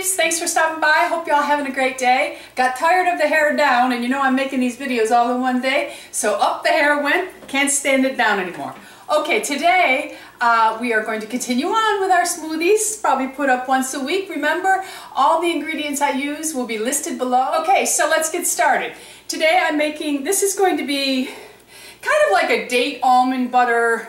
peeps, thanks for stopping by. Hope y'all having a great day. Got tired of the hair down, and you know I'm making these videos all in one day, so up the hair went. Can't stand it down anymore. Okay, today we are going to continue on with our smoothies, probably put up once a week. Remember, all the ingredients I use will be listed below. Okay, so let's get started. Today I'm making, this is going to be kind of like a date almond butter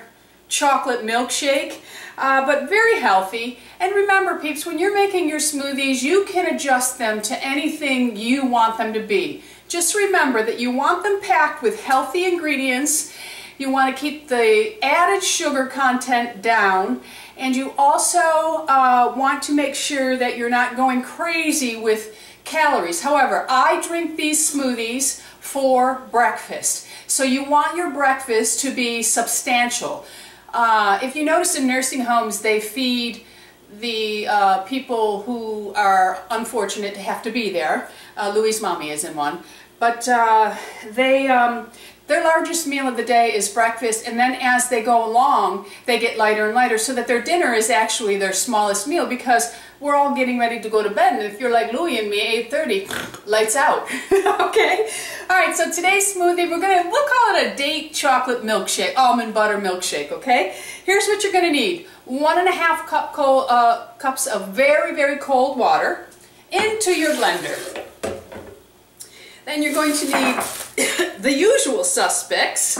chocolate milkshake, but very healthy. And remember, peeps, when you're making your smoothies, you can adjust them to anything you want them to be. Just remember that you want them packed with healthy ingredients. You want to keep the added sugar content down, and you also want to make sure that you're not going crazy with calories. However, I drink these smoothies for breakfast, so you want your breakfast to be substantial. If you notice in nursing homes, they feed the people who are unfortunate to have to be there. Louie's mommy is in one. But their largest meal of the day is breakfast, and then as they go along, they get lighter and lighter, so that their dinner is actually their smallest meal, because we're all getting ready to go to bed, and if you're like Louie and me, 8:30, lights out. Okay? Alright, so today's smoothie, we'll call it a date chocolate milkshake, almond butter milkshake, okay? Here's what you're going to need. 1.5 cups of very, very cold water into your blender. Then you're going to need the usual suspects.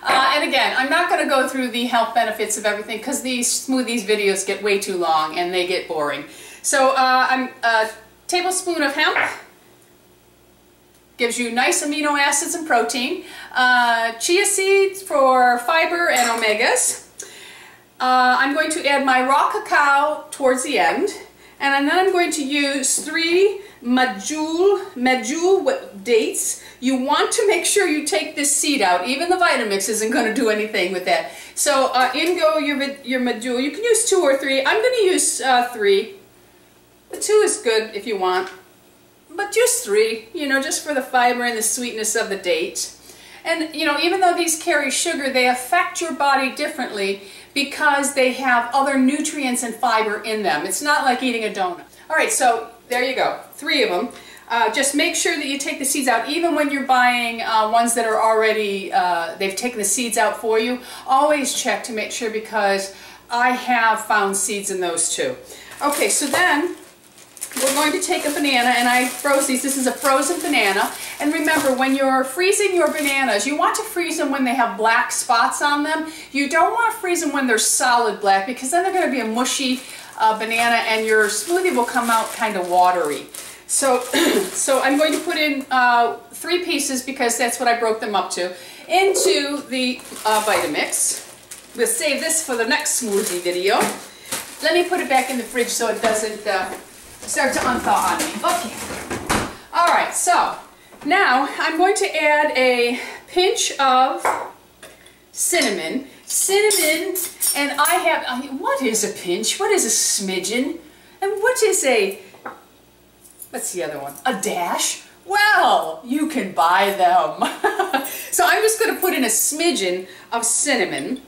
And again, I'm not going to go through the health benefits of everything because these smoothies videos get way too long and they get boring. So I'm a tablespoon of hemp. Gives you nice amino acids and protein. Chia seeds for fiber and omegas. I'm going to add my raw cacao towards the end. And then I'm going to use 3 medjool dates. You want to make sure you take this seed out. Even the Vitamix isn't going to do anything with that. So in go your medjool. You can use 2 or 3. I'm going to use 3. The 2 is good if you want. But just 3, you know, just for the fiber and the sweetness of the date. And, you know, even though these carry sugar, they affect your body differently because they have other nutrients and fiber in them. It's not like eating a donut. Alright, so there you go. 3 of them. Just make sure that you take the seeds out, even when you're buying ones that are already, they've taken the seeds out for you. Always check to make sure, because I have found seeds in those too. Okay, so then we're going to take a banana, and I froze these. This is a frozen banana. And remember, when you're freezing your bananas, you want to freeze them when they have black spots on them. You don't want to freeze them when they're solid black, because then they're going to be a mushy banana and your smoothie will come out kind of watery. So, so I'm going to put in 3 pieces, because that's what I broke them up to, into the Vitamix. We'll save this for the next smoothie video. Let me put it back in the fridge so it doesn't start to unthaw on me. Okay. Alright, so now I'm going to add a pinch of cinnamon. Cinnamon, and I have, what is a pinch? What is a smidgen? And what is a, what's the other one? A dash? Well, you can buy them. So I'm just going to put in a smidgen of cinnamon,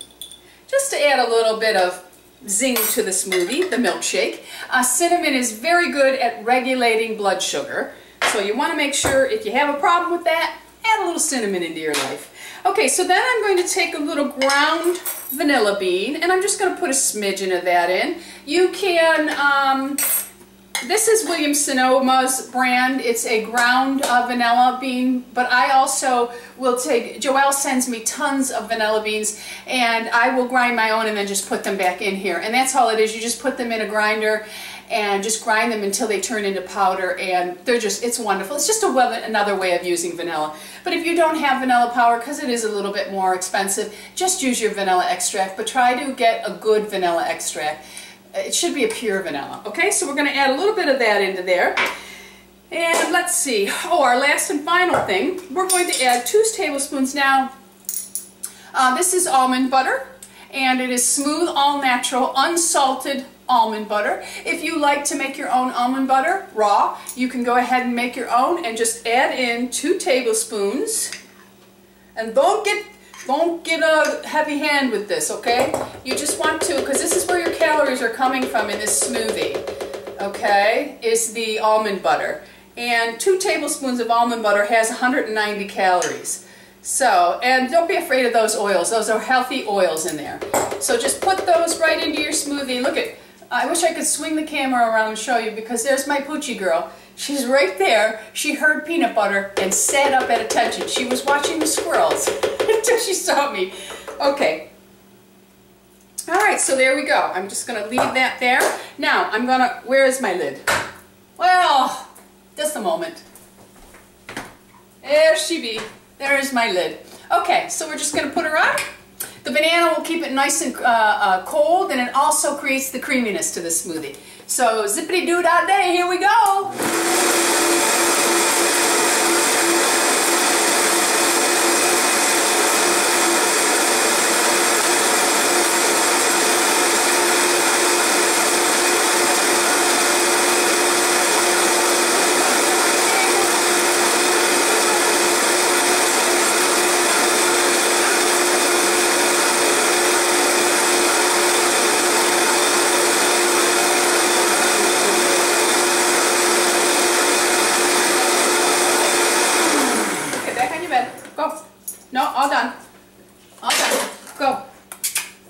just to add a little bit of zing to the smoothie, the milkshake. Cinnamon is very good at regulating blood sugar, so you want to make sure, if you have a problem with that, add a little cinnamon into your life. Okay, so then I'm going to take a little ground vanilla bean, and I'm just going to put a smidgen of that in. You can, this is Williams-Sonoma's brand. It's a ground vanilla bean, but I also will take, Joelle sends me tons of vanilla beans, and I will grind my own and then just put them back in here. And that's all it is. You just put them in a grinder and just grind them until they turn into powder, and they're just, it's wonderful. It's just another way of using vanilla. But if you don't have vanilla powder, because it is a little bit more expensive, just use your vanilla extract, but try to get a good vanilla extract. It should be a pure vanilla. Okay, so we're going to add a little bit of that into there. And let's see. Oh, our last and final thing, we're going to add 2 tablespoons now. This is almond butter, and it is smooth, all-natural, unsalted almond butter. If you like to make your own almond butter raw, you can go ahead and make your own and just add in 2 tablespoons. And don't get a heavy hand with this, okay? You just want to, because this is where your calories are coming from in this smoothie. okay, is the almond butter. And 2 tablespoons of almond butter has 190 calories. So, and don't be afraid of those oils. Those are healthy oils in there. So just put those right into your smoothie. Look at, I wish I could swing the camera around and show you, because there's my Poochie girl. She's right there. She heard peanut butter and sat up at attention. She was watching the squirrels until she saw me. Okay. All right, so there we go. I'm just going to leave that there. Now, I'm going to, where is my lid? Well, just a moment. There she be. There is my lid. Okay, so we're just going to put her on. The banana will keep it nice and cold, and it also creates the creaminess to the smoothie. So zippity-doo-dah-day, here we go. No, all done. All done. Go.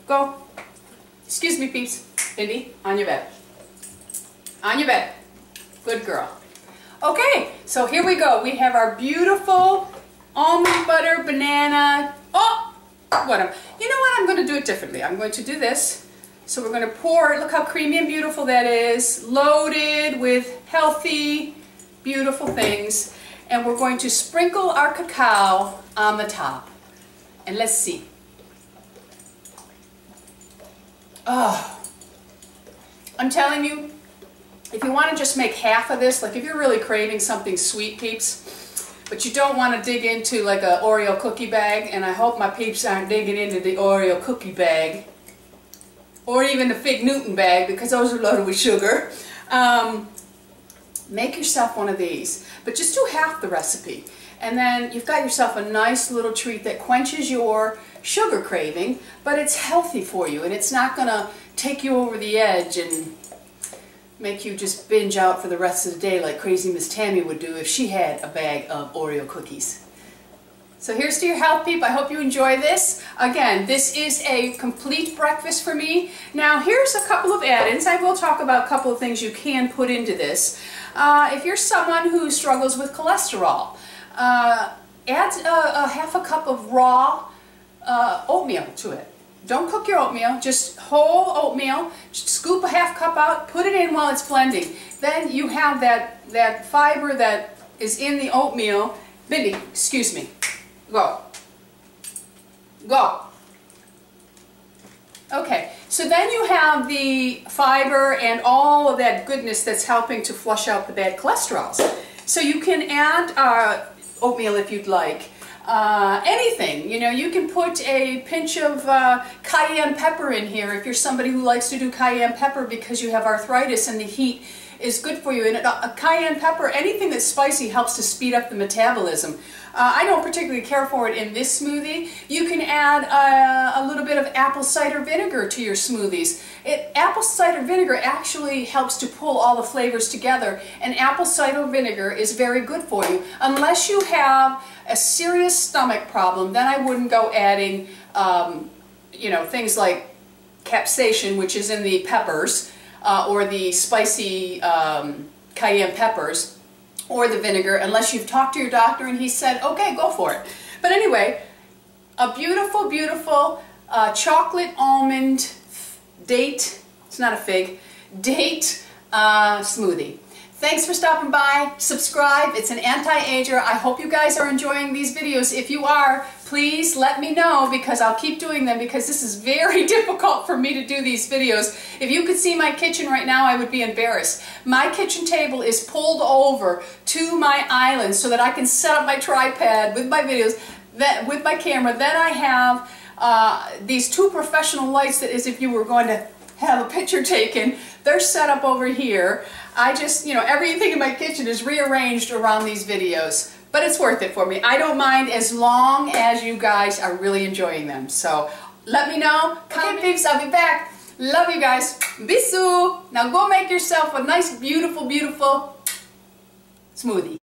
Go. Excuse me, peeps. Indy, on your bed. On your bed. Good girl. Okay, so here we go. We have our beautiful almond butter banana. Oh, you know what? I'm going to do it differently. I'm going to do this. So we're going to pour it. Look how creamy and beautiful that is. Loaded with healthy, beautiful things. And we're going to sprinkle our cacao on the top. And let's see. Oh, I'm telling you, if you want to just make half of this, like if you're really craving something sweet, peeps, but you don't want to dig into like an Oreo cookie bag, and I hope my peeps aren't digging into the Oreo cookie bag, or even the Fig Newton bag, because those are loaded with sugar. Make yourself one of these, but just do half the recipe. And then you've got yourself a nice little treat that quenches your sugar craving, but it's healthy for you, and it's not going to take you over the edge and make you just binge out for the rest of the day like crazy Miss Tammy would do if she had a bag of Oreo cookies. So here's to your health, peep. I hope you enjoy this. Again, this is a complete breakfast for me. Now here's a couple of add-ins. I will talk about a couple of things you can put into this. If you're someone who struggles with cholesterol, add a half a cup of raw oatmeal to it. Don't cook your oatmeal, just whole oatmeal. Just scoop a half cup out, put it in while it's blending. Then you have that fiber that is in the oatmeal. Bindi, excuse me. Go. Go. Okay, so then you have the fiber and all of that goodness that's helping to flush out the bad cholesterols. So you can add oatmeal if you'd like. Anything, you know, you can put a pinch of cayenne pepper in here if you're somebody who likes to do cayenne pepper because you have arthritis and the heat is good for you. And cayenne pepper, anything that's spicy helps to speed up the metabolism. I don't particularly care for it in this smoothie. You can add a little bit of apple cider vinegar to your smoothies. Apple cider vinegar actually helps to pull all the flavors together, and apple cider vinegar is very good for you. Unless you have a serious stomach problem, then I wouldn't go adding you know, things like capsaicin, which is in the peppers, or the spicy cayenne peppers, or the vinegar, unless you've talked to your doctor and he said, okay, go for it. But anyway, a beautiful, beautiful chocolate almond date, it's not a fig, date smoothie. Thanks for stopping by. Subscribe. It's an anti-ager. I hope you guys are enjoying these videos. If you are, please let me know, because I'll keep doing them, because this is very difficult for me to do these videos. If you could see my kitchen right now, I would be embarrassed. My kitchen table is pulled over to my island so that I can set up my tripod with my videos, with my camera. Then I have these 2 professional lights that, as if you were going to have a picture taken. They're set up over here. I just, you know, everything in my kitchen is rearranged around these videos. But it's worth it for me. I don't mind as long as you guys are really enjoying them. So let me know. Comment, peeps. I'll be back. Love you guys. Bisous. Now go make yourself a nice, beautiful, beautiful smoothie.